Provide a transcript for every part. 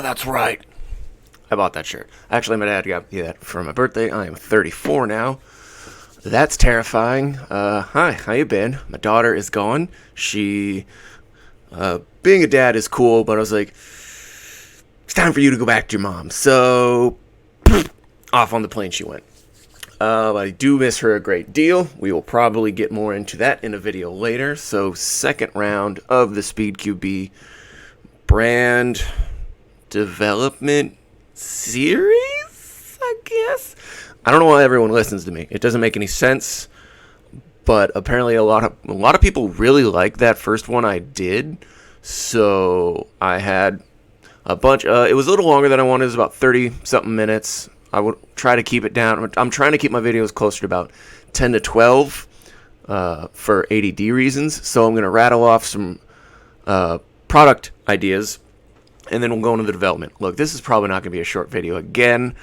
that's right. I bought that shirt. Actually, my dad got me that for my birthday. I am 34 now. That's terrifying. Hi, how you been? My daughter is gone. She, being a dad is cool, but I was like, it's time for you to go back to your mom. So, off on the plane she went. I do miss her a great deal. We will probably get more into that in a video later. So, second round of the Speed QB brand development series, I guess. I don't know why everyone listens to me. It doesn't make any sense. But apparently a lot of people really like that first one I did. So I had a bunch. It was a little longer than I wanted. It was about 30-something minutes. I would try to keep it down. I'm trying to keep my videos closer to about 10 to 12 for ADD reasons. So I'm going to rattle off some product ideas, and then we'll go into the development. Look, this is probably not going to be a short video again.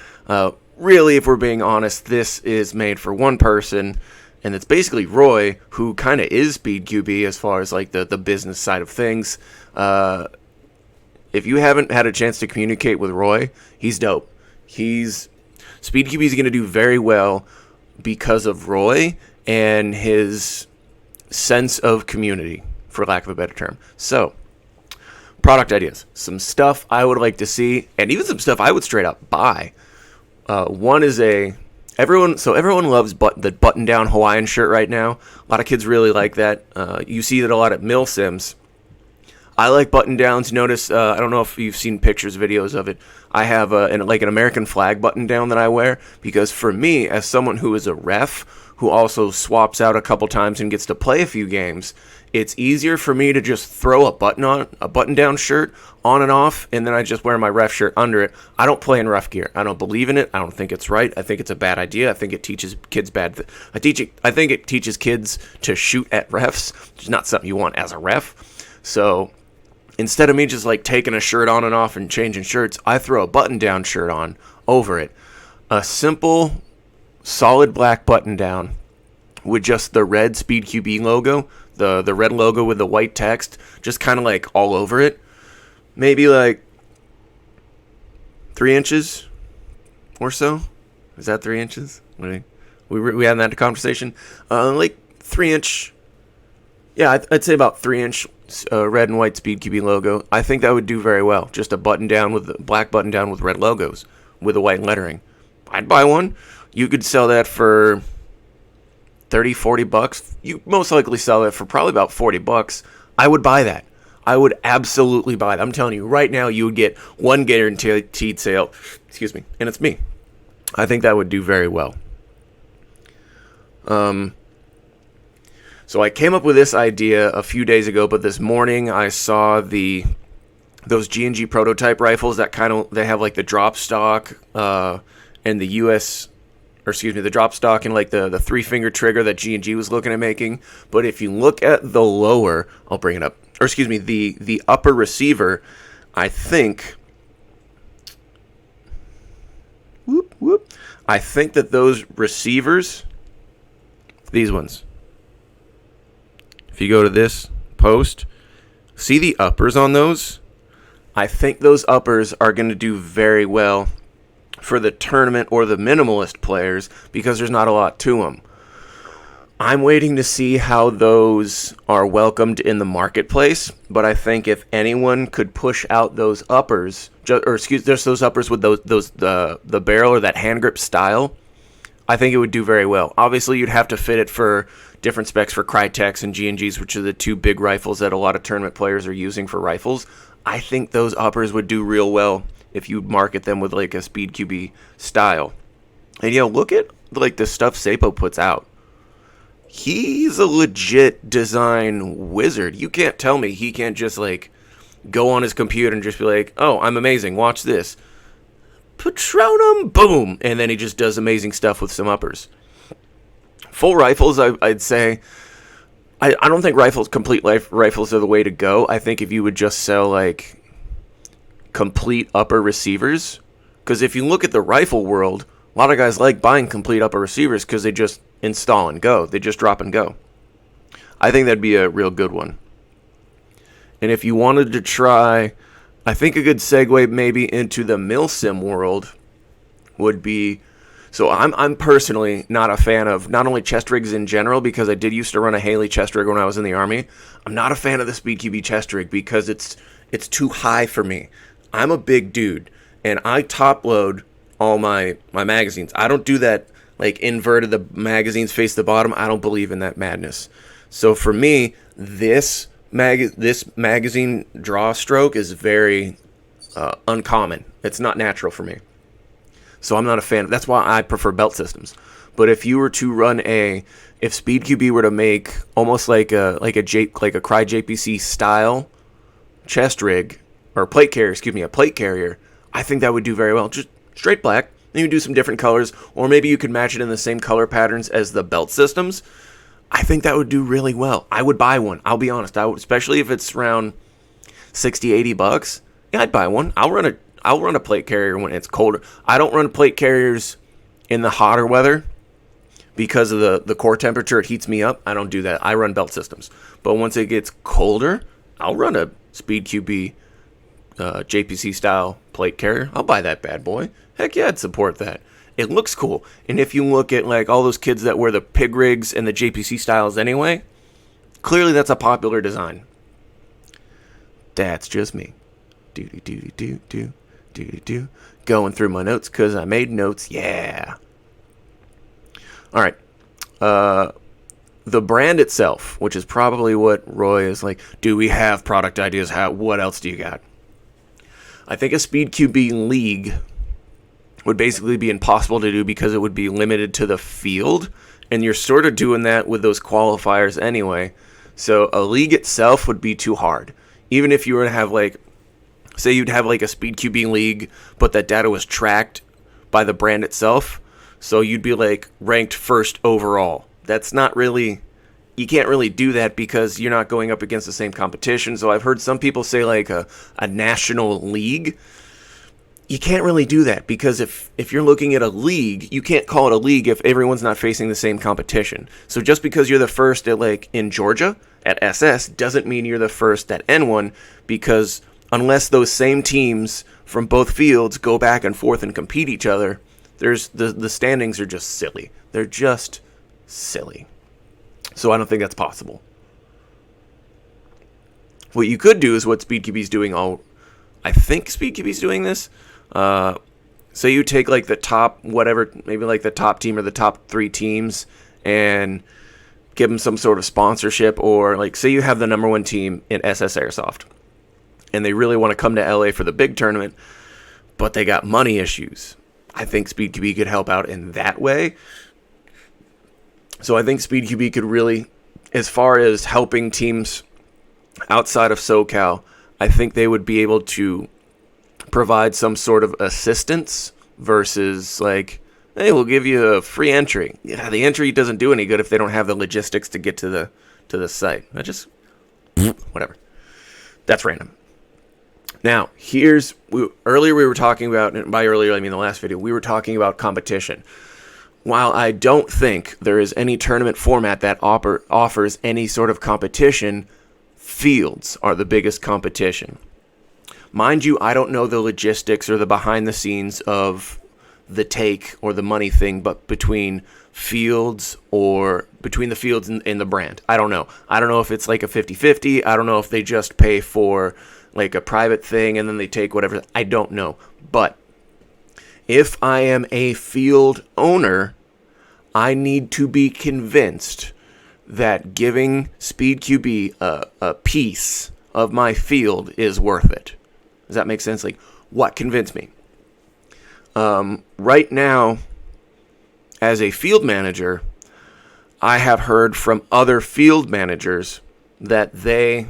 Really, if we're being honest, this is made for one person, and it's basically Roy, who kind of is Speed QB as far as like the business side of things. If you haven't had a chance to communicate with Roy, he's dope. Speed QB is going to do very well because of Roy and his sense of community, for lack of a better term. So, product ideas. Some stuff I would like to see, and even some stuff I would straight up buy. One is everyone loves the button-down Hawaiian shirt right now. A lot of kids really like that. You see that a lot at Mill Sims. I like button-downs. Notice, I don't know if you've seen pictures, videos of it. I have an American flag button-down that I wear, because for me, as someone who is a ref, who also swaps out a couple times and gets to play a few games, it's easier for me to just throw a button-down shirt on and off, and then I just wear my ref shirt under it. I don't play in ref gear. I don't believe in it. I don't think it's right. I think it's a bad idea. I think it teaches kids I think it teaches kids to shoot at refs, which is not something you want as a ref. So instead of me just like taking a shirt on and off and changing shirts, I throw a button-down shirt on over it. A simple, solid black button-down with just the red Speed QB logo, the red logo with the white text, just kind of like all over it. Maybe like 3 inches or so. Is that 3 inches? We had that conversation. Like 3-inch. Yeah, I'd say about 3-inch red and white Speed QB logo. I think that would do very well. Just a button down with black button down with red logos with a white lettering. I'd buy one. You could sell that for $30-40. You most likely sell it for probably about $40. I would buy that. I would absolutely buy that. I'm telling you right now, you would get one guaranteed sale. Excuse me, and it's me. I think that would do very well. So I came up with this idea a few days ago, but this morning I saw those G&G prototype rifles that they have like the drop stock and the drop stock and like the 3-finger trigger that G&G was looking at making. But if you look at the lower, I'll bring it up, the upper receiver, I think. I think that those receivers, these ones. If you go to this post, see the uppers on those? I think those uppers are going to do very well for the tournament or the minimalist players because there's not a lot to them. I'm waiting to see how those are welcomed in the marketplace, but I think if anyone could push out those uppers, just those uppers with the barrel or that hand grip style, I think it would do very well. Obviously, you'd have to fit it for different specs for Crytek's and G&G's, which are the two big rifles that a lot of tournament players are using for rifles. I think those uppers would do real well if you market them with like a Speed QB style. And look at like the stuff Sapo puts out. He's a legit design wizard. You can't tell me he can't just like go on his computer and just be like, "Oh, I'm amazing. Watch this. Patronum, boom," and then he just does amazing stuff with some uppers. Full rifles, I'd say. I don't think complete rifles are the way to go. I think if you would just sell like complete upper receivers, because if you look at the rifle world, a lot of guys like buying complete upper receivers because they just install and go. They just drop and go. I think that'd be a real good one. And if you wanted to try I think a good segue maybe into the milsim world would be, so I'm personally not a fan of not only chest rigs in general, because I did used to run a Haley chest rig when I was in the Army. I'm not a fan of the Speed QB chest rig because it's too high for me. I'm a big dude, and I top load all my magazines. I don't do that, like, inverted the magazines face the bottom. I don't believe in that madness. So for me, this magazine draw stroke is very uncommon. It's not natural for me. So I'm not a fan. That's why I prefer belt systems. But if you were to run if Speed QB were to make almost like a Cry JPC style chest rig, or a plate carrier, I think that would do very well. Just straight black. Then you do some different colors, or maybe you could match it in the same color patterns as the belt systems. I think that would do really well. I would buy one. I'll be honest. Especially if it's around $60-$80. Yeah, I'd buy one. I'll run a plate carrier when it's colder. I don't run plate carriers in the hotter weather because of the core temperature. It heats me up. I don't do that. I run belt systems. But once it gets colder, I'll run a Speed QB JPC style plate carrier. I'll buy that bad boy. Heck yeah, I'd support that. It looks cool. And if you look at like all those kids that wear the pig rigs and the JPC styles anyway, clearly that's a popular design. That's just me. Do. Going through my notes because I made notes. Yeah. All right. The brand itself, which is probably what Roy is like, do we have product ideas? What else do you got? I think a Speed QB league would basically be impossible to do because it would be limited to the field, and you're sort of doing that with those qualifiers anyway. So a league itself would be too hard. Even if you were to have, like, say you'd have like a Speed QB league, but that data was tracked by the brand itself, so you'd be like ranked first overall. That's not really, you can't really do that because you're not going up against the same competition. So I've heard some people say like a national league. You can't really do that because if you're looking at a league, you can't call it a league if everyone's not facing the same competition. So just because you're the first at, like, in Georgia at SS doesn't mean you're the first at N1, because unless those same teams from both fields go back and forth and compete each other, there's the standings are just silly. They're just silly. So I don't think that's possible. What you could do is what SpeedQB's doing. I think SpeedQB's doing this. So you take like the top, whatever, maybe like the top team or the top 3 teams, and give them some sort of sponsorship, or like say you have the number 1 team in SS Airsoft, and they really want to come to LA for the big tournament, but they got money issues. I think SpeedQB could help out in that way. So I think SpeedQB could really, as far as helping teams outside of SoCal, I think they would be able to provide some sort of assistance versus like, hey, we'll give you a free entry. Yeah, the entry doesn't do any good if they don't have the logistics to get to the site. That just, whatever. That's random. Now, earlier we were talking about, and by earlier I mean the last video, we were talking about competition. While I don't think there is any tournament format that offers any sort of competition, fields are the biggest competition. Mind you, I don't know the logistics or the behind the scenes of the take or the money thing, but between the fields and the brand. I don't know. I don't know if it's like a 50-50. I don't know if they just pay for like a private thing and then they take whatever. I don't know. But if I am a field owner, I need to be convinced that giving SpeedQB a piece of my field is worth it. Does that make sense? Like, what convinced me? Right now, as a field manager, I have heard from other field managers that they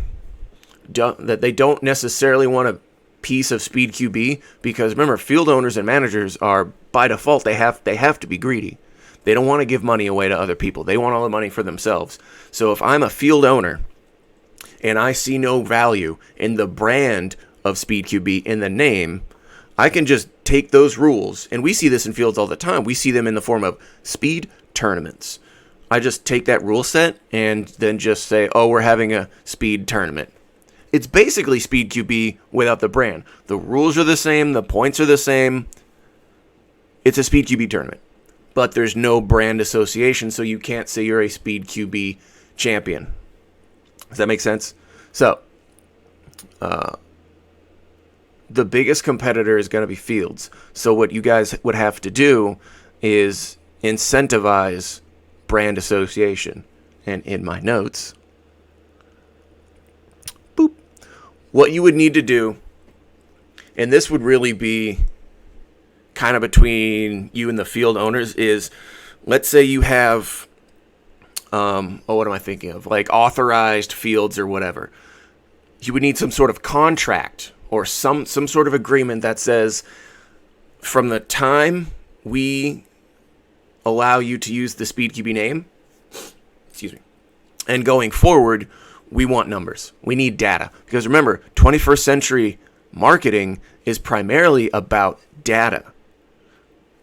don't necessarily want a piece of SpeedQB, because remember, field owners and managers are by default they have to be greedy. They don't want to give money away to other people. They want all the money for themselves. So if I'm a field owner and I see no value in the brand of SpeedQB, in the name, I can just take those rules, and we see this in fields all the time. We see them in the form of speed tournaments. I just take that rule set and then just say, oh, we're having a speed tournament. It's basically Speed QB without the brand. The rules are the same. The points are the same. It's a Speed QB tournament. But there's no brand association, so you can't say you're a Speed QB champion. Does that make sense? So, the biggest competitor is going to be fields. So what you guys would have to do is incentivize brand association. And in my notes, boop, what you would need to do, and this would really be kind of between you and the field owners, is let's say you have, what am I thinking of? Like authorized fields or whatever. You would need some sort of contract or some sort of agreement that says from the time we allow you to use the Speed QB name, excuse me, and going forward, we want numbers. We need data. Because remember, 21st century marketing is primarily about data.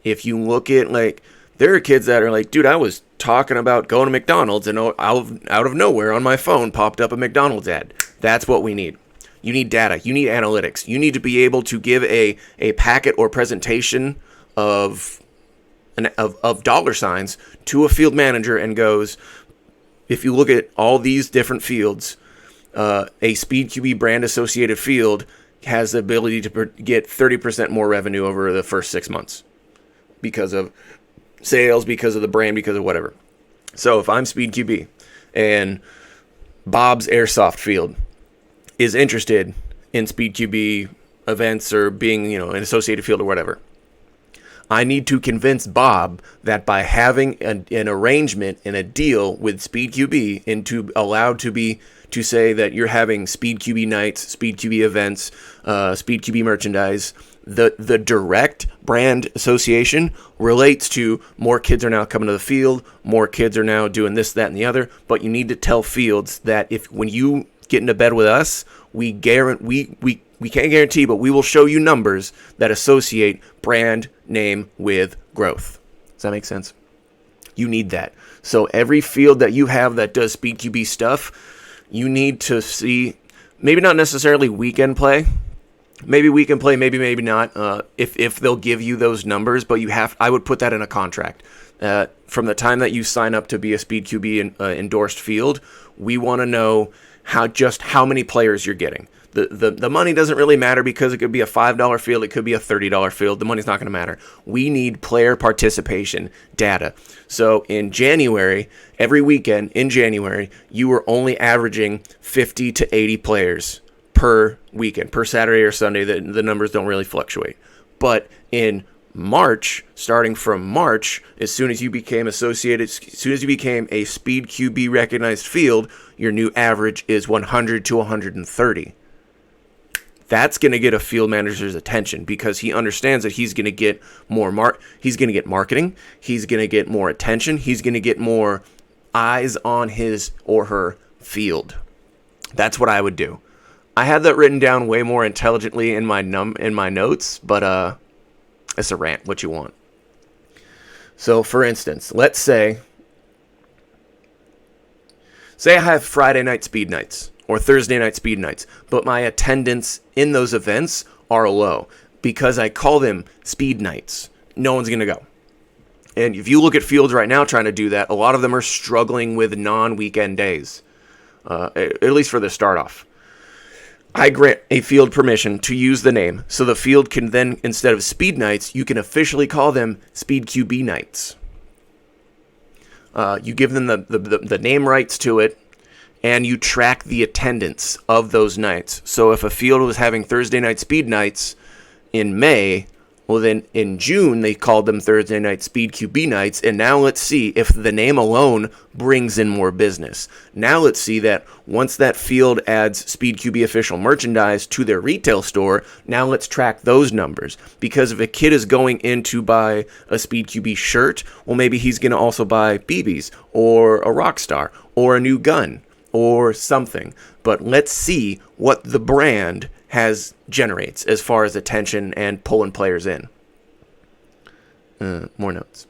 If you look at, like, there are kids that are like, dude, I was talking about going to McDonald's and out of nowhere on my phone popped up a McDonald's ad. That's what we need. You need data. You need analytics. You need to be able to give a packet or presentation of dollar signs to a field manager and goes, if you look at all these different fields, a Speed QB brand associated field has the ability to get 30% more revenue over the first 6 months because of sales, because of the brand, because of whatever. So if I'm Speed QB and Bob's Airsoft Field is interested in Speed QB events or being, an associated field or whatever, I need to convince Bob that by having an arrangement and a deal with Speed QB and to allowed to say that you're having Speed QB nights, Speed QB events, Speed QB merchandise, the direct brand association relates to more kids are now coming to the field, more kids are now doing this, that, and the other. But you need to tell fields that when you get into bed with us, we can't guarantee, but we will show you numbers that associate brand name with growth. Does that make sense? You need that. So every field that you have that does Speed QB stuff, you need to see, maybe not necessarily weekend play. Maybe weekend play, maybe not. If they'll give you those numbers, but I would put that in a contract. From the time that you sign up to be a Speed QB endorsed field, we want to know how many players you're getting. The money doesn't really matter because it could be a $5 field, it could be a $30 field. The money's not going to matter. We need player participation data. So in January, every weekend in January, you were only averaging 50 to 80 players per weekend, per Saturday or Sunday. The numbers don't really fluctuate. But in March, starting from March, as soon as you became a Speed QB recognized field, your new average is 100 to 130. That's going to get a field manager's attention because he understands that he's going to get more he's going to get marketing, he's going to get more attention, he's going to get more eyes on his or her field. That's what I would do. I had that written down way more intelligently in my notes, but it's a rant, what you want. So for instance, let's say I have Friday night speed nights or Thursday night speed nights, but my attendance in those events are low because I call them speed nights. No one's going to go. And if you look at fields right now trying to do that, a lot of them are struggling with non-weekend days, at least for the start off. I grant a field permission to use the name, so the field can then, instead of speed nights, you can officially call them Speed QB nights. You give them the name rights to it, and you track the attendance of those nights. So if a field was having Thursday night speed nights in May, well then in June they called them Thursday night Speed QB nights, and now let's see if the name alone brings in more business. Now let's see that once that field adds Speed QB official merchandise to their retail store, now let's track those numbers. Because if a kid is going in to buy a Speed QB shirt, well maybe he's going to also buy BBs or a Rockstar or a new gun or something. But let's see what the brand generates as far as attention and pulling players in. More notes.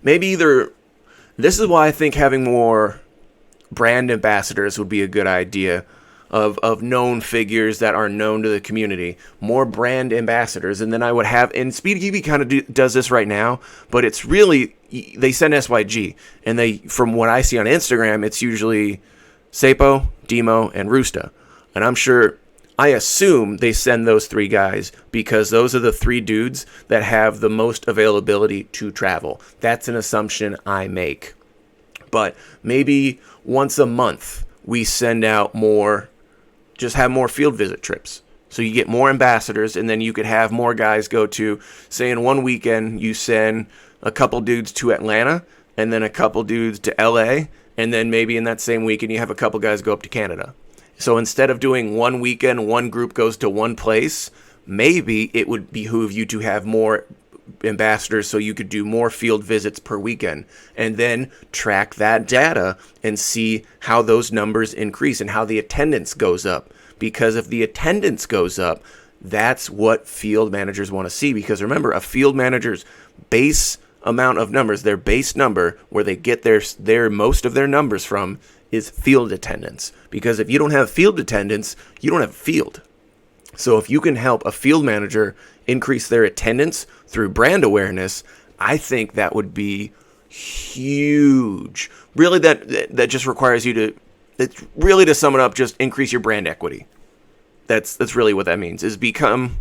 Maybe this is why I think having more brand ambassadors would be a good idea of known figures that are known to the community, more brand ambassadors. And then I would have, and SpeedQB kind of does this right now, but it's really, they send SYG, and they, from what I see on Instagram, it's usually Sapo, Demo, and Roosta. And I assume they send those three guys because those are the three dudes that have the most availability to travel. That's an assumption I make. But maybe once a month we send out more, just have more field visit trips. So you get more ambassadors, and then you could have more guys go to, say in one weekend, you send a couple dudes to Atlanta, and then a couple dudes to LA, and then maybe in that same weekend you have a couple guys go up to Canada. So instead of doing one weekend, one group goes to one place, maybe it would behoove you to have more ambassadors so you could do more field visits per weekend, and then track that data and see how those numbers increase and how the attendance goes up. Because if the attendance goes up, that's what field managers want to see. Because remember, a field manager's base amount of numbers, their base number where they get their most of their numbers from, is field attendance. Because if you don't have field attendance, you don't have a field. So if you can help a field manager increase their attendance through brand awareness, I think that would be huge. Really, that just requires you to, it's really, to sum it up, just increase your brand equity. That's really what that means, is become,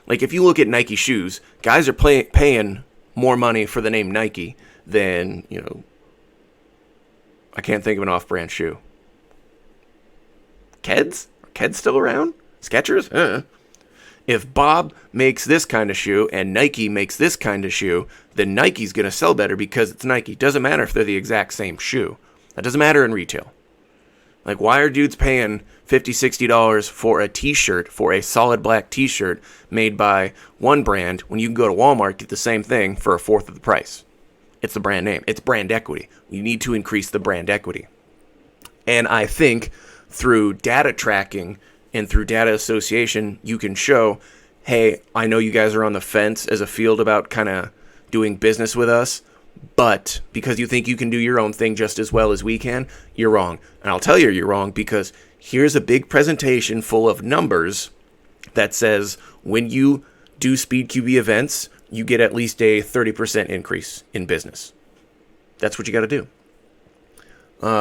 like, if you look at Nike shoes, guys are paying more money for the name Nike than, I can't think of an off-brand shoe. Keds? Are Keds still around? Skechers? If Bob makes this kind of shoe and Nike makes this kind of shoe, then Nike's going to sell better because it's Nike. Doesn't matter if they're the exact same shoe. That doesn't matter in retail. Like, why are dudes paying $50, $60 for a t-shirt, for a solid black t-shirt made by one brand, when you can go to Walmart, get the same thing for a fourth of the price? It's the brand name. It's brand equity. You need to increase the brand equity. And I think through data tracking and through data association, you can show, hey, I know you guys are on the fence as a field about kind of doing business with us, but because you think you can do your own thing just as well as we can, you're wrong. And I'll tell you you're wrong, because here's a big presentation full of numbers that says when you do SpeedQB events, you get at least a 30% increase in business. That's what you got to do.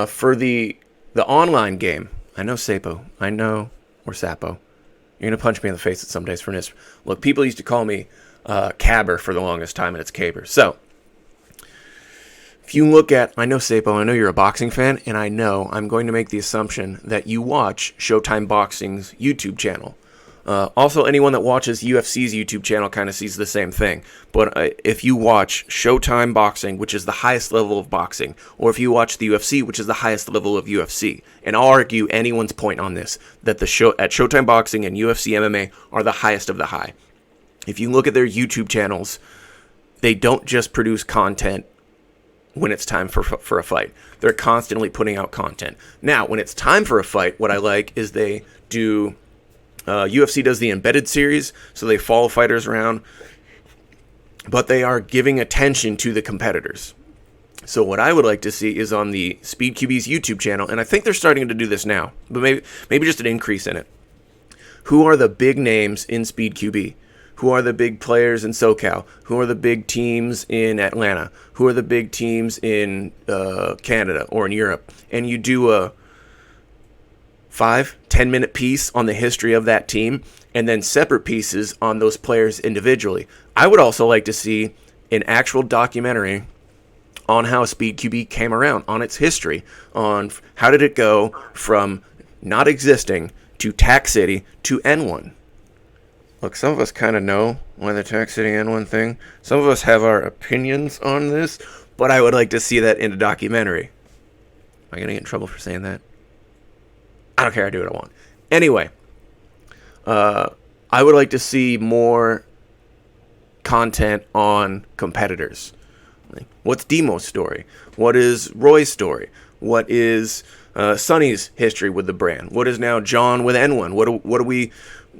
For the online game, I know Sapo, or Sapo. You're going to punch me in the face at some days for this. Look, people used to call me Cabber for the longest time, and it's Caber. So, if you look at, I know Sapo, I know you're a boxing fan, and I know I'm going to make the assumption that you watch Showtime Boxing's YouTube channel. Also, anyone that watches UFC's YouTube channel kind of sees the same thing. But if you watch Showtime Boxing, which is the highest level of boxing, or if you watch the UFC, which is the highest level of UFC, and I'll argue anyone's point on this, that at Showtime Boxing and UFC MMA are the highest of the high. If you look at their YouTube channels, they don't just produce content when it's time for a fight. They're constantly putting out content. Now, when it's time for a fight, what I like is they do... UFC does the embedded series, so they follow fighters around, but they are giving attention to the competitors. So what I would like to see is on the SpeedQB's YouTube channel, and I think they're starting to do this now, but maybe just an increase in it. Who are the big names in SpeedQB? Who are the big players in SoCal? Who are the big teams in Atlanta? Who are the big teams in Canada or in Europe? And you do a 5-10 minute piece on the history of that team, and then separate pieces on those players individually. I would also like to see an actual documentary on how SpeedQB came around, on its history, on how did it go from not existing to Tax City to N1. Look, some of us kind of know why the Tax City N1 thing. Some of us have our opinions on this, but I would like to see that in a documentary. Am I going to get in trouble for saying that? I don't care. I do what I want. Anyway, I would like to see more content on competitors. Like, what's Demo's story? What is Roy's story? What is Sonny's history with the brand? What is now John with N1?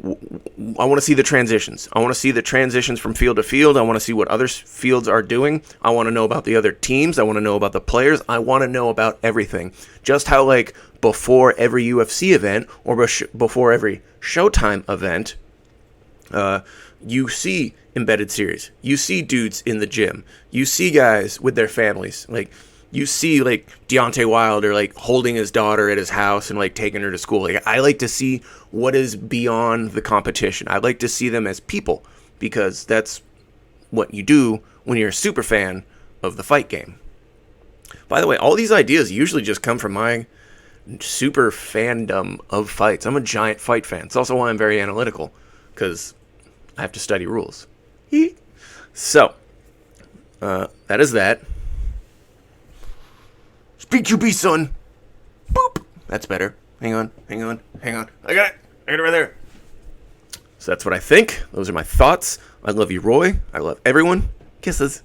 I want to see the transitions. I want to see the transitions from field to field. I want to see what other fields are doing. I want to know about the other teams. I want to know about the players. I want to know about everything. Just how, like, before every UFC event or before every Showtime event, you see embedded series. You see dudes in the gym. You see guys with their families. Like, you see, like, Deontay Wilder, like, holding his daughter at his house and, like, taking her to school. Like, I like to see what is beyond the competition. I like to see them as people, because that's what you do when you're a super fan of the fight game. By the way, all these ideas usually just come from my super fandom of fights. I'm a giant fight fan. It's also why I'm very analytical, because I have to study rules. So, that is that. Speak your beast, son. Boop. That's better. Hang on. I got it right there. So that's what I think. Those are my thoughts. I love you, Roy. I love everyone. Kisses.